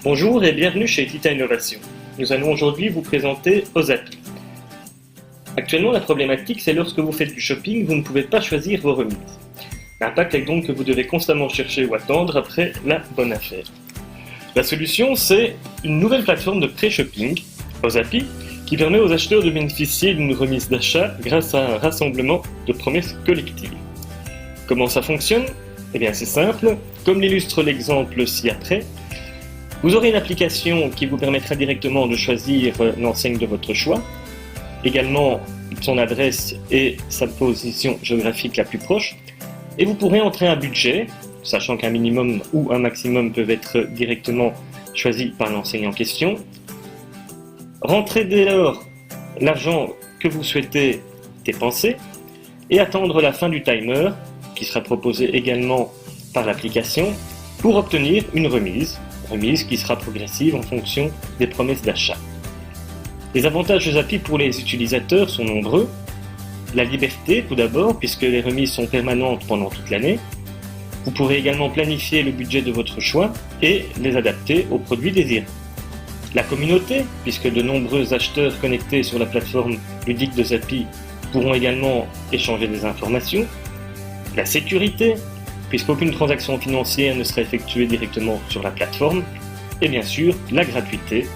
Bonjour et bienvenue chez Tita Innovation. Nous allons aujourd'hui vous présenter Ozapi. Actuellement, la problématique, c'est lorsque vous faites du shopping, vous ne pouvez pas choisir vos remises. L'impact est donc que vous devez constamment chercher ou attendre après la bonne affaire. La solution, c'est une nouvelle plateforme de pré-shopping, Ozapi, qui permet aux acheteurs de bénéficier d'une remise d'achat grâce à un rassemblement de promesses collectives. Comment ça fonctionne ? Eh bien, c'est simple. Comme l'illustre l'exemple ci-après, vous aurez une application qui vous permettra directement de choisir l'enseigne de votre choix, également son adresse et sa position géographique la plus proche, et vous pourrez entrer un budget, sachant qu'un minimum ou un maximum peuvent être directement choisis par l'enseigne en question. Rentrez dès lors l'argent que vous souhaitez dépenser et attendre la fin du timer, qui sera proposé également par l'application, pour obtenir une remise qui sera progressive en fonction des promesses d'achat. Les avantages d'Ozapi pour les utilisateurs sont nombreux. La liberté tout d'abord, puisque les remises sont permanentes pendant toute l'année. Vous pourrez également planifier le budget de votre choix et les adapter aux produits désirés. La communauté, puisque de nombreux acheteurs connectés sur la plateforme ludique d'Ozapi pourront également échanger des informations. La sécurité, puisqu'aucune transaction financière ne sera effectuée directement sur la plateforme. Et bien sûr, la gratuité.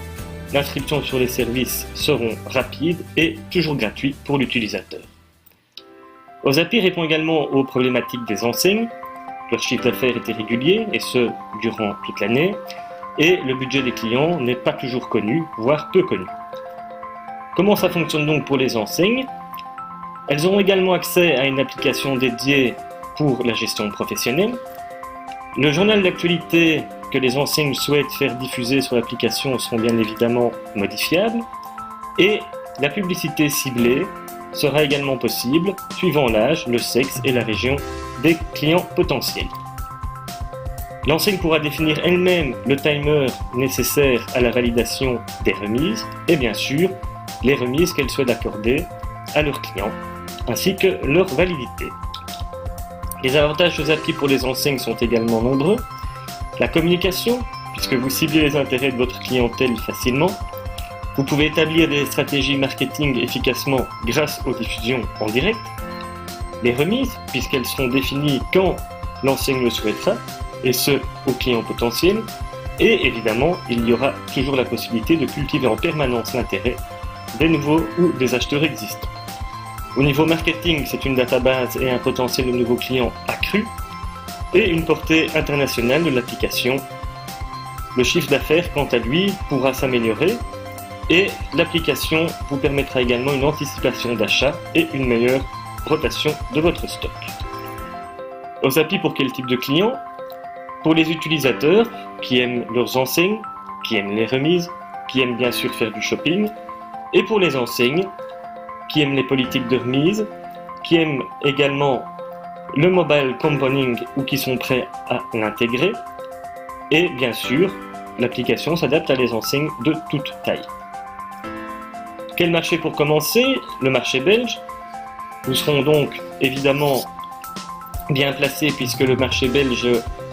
L'inscription sur les services seront rapides et toujours gratuits pour l'utilisateur. Ozapi répond également aux problématiques des enseignes. Leur chiffre d'affaires est irrégulier, et ce, durant toute l'année, et le budget des clients n'est pas toujours connu, voire peu connu. Comment ça fonctionne donc pour les enseignes ? Elles auront également accès à une application dédiée pour la gestion professionnelle. Le journal d'actualité que les enseignes souhaitent faire diffuser sur l'application seront bien évidemment modifiables, et la publicité ciblée sera également possible, suivant l'âge, le sexe et la région des clients potentiels. L'enseigne pourra définir elle-même le timer nécessaire à la validation des remises, et bien sûr, les remises qu'elle souhaite accorder à leurs clients, ainsi que leur validité. Les avantages d'Ozapi pour les enseignes sont également nombreux. La communication, puisque vous ciblez les intérêts de votre clientèle facilement. Vous pouvez établir des stratégies marketing efficacement grâce aux diffusions en direct. Les remises, puisqu'elles seront définies quand l'enseigne le souhaitera, et ce, aux clients potentiels. Et évidemment, il y aura toujours la possibilité de cultiver en permanence l'intérêt des nouveaux ou des acheteurs existants. Au niveau marketing, c'est une database et un potentiel de nouveaux clients accru, et une portée internationale de l'application. Le chiffre d'affaires, quant à lui, pourra s'améliorer, et l'application vous permettra également une anticipation d'achat et une meilleure rotation de votre stock. Ozapi pour quel type de clients ? Pour les utilisateurs qui aiment leurs enseignes, qui aiment les remises, qui aiment bien sûr faire du shopping, et pour les enseignes qui aiment les politiques de remise, qui aiment également le mobile compounding ou qui sont prêts à l'intégrer. Et bien sûr, l'application s'adapte à les enseignes de toute taille. Quel marché pour commencer ? Le marché belge. Nous serons donc évidemment bien placés puisque le marché belge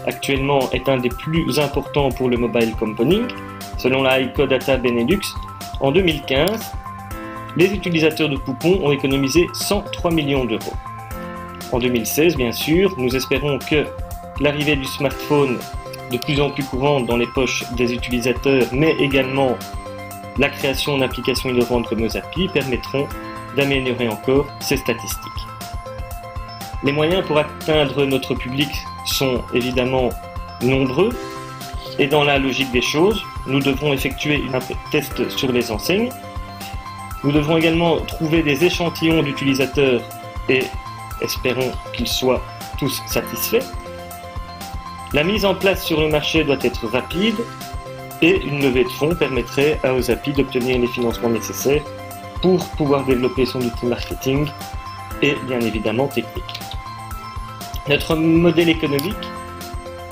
actuellement est un des plus importants pour le mobile compounding. Selon la Ecodata Benelux, en 2015, les utilisateurs de coupons ont économisé 103 millions d'euros. En 2016, bien sûr, nous espérons que l'arrivée du smartphone de plus en plus courante dans les poches des utilisateurs, mais également la création d'applications innovantes comme Ozapi permettront d'améliorer encore ces statistiques. Les moyens pour atteindre notre public sont évidemment nombreux, et dans la logique des choses, nous devrons effectuer un test sur les enseignes. Nous devrons également trouver des échantillons d'utilisateurs et espérons qu'ils soient tous satisfaits. La mise en place sur le marché doit être rapide et une levée de fonds permettrait à Ozapi d'obtenir les financements nécessaires pour pouvoir développer son outil marketing et bien évidemment technique. Notre modèle économique,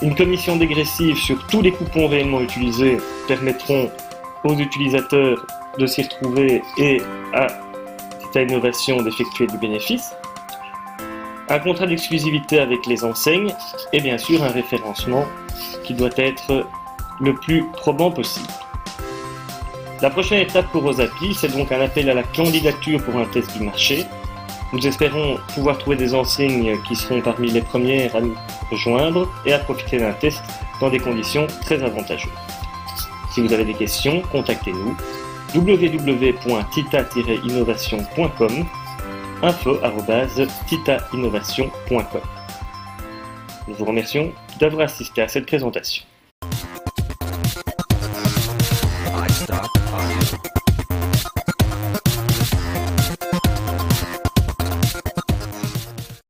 une commission dégressive sur tous les coupons réellement utilisés permettront aux utilisateurs de s'y retrouver et à Tita Innovation d'effectuer du bénéfice. Un contrat d'exclusivité avec les enseignes et bien sûr un référencement qui doit être le plus probant possible. La prochaine étape pour Osapi, c'est donc un appel à la candidature pour un test du marché. Nous espérons pouvoir trouver des enseignes qui seront parmi les premières à nous rejoindre et à profiter d'un test dans des conditions très avantageuses. Si vous avez des questions, contactez-nous www.tita-innovation.com, info@titainnovation.com. Nous vous remercions d'avoir assisté à cette présentation.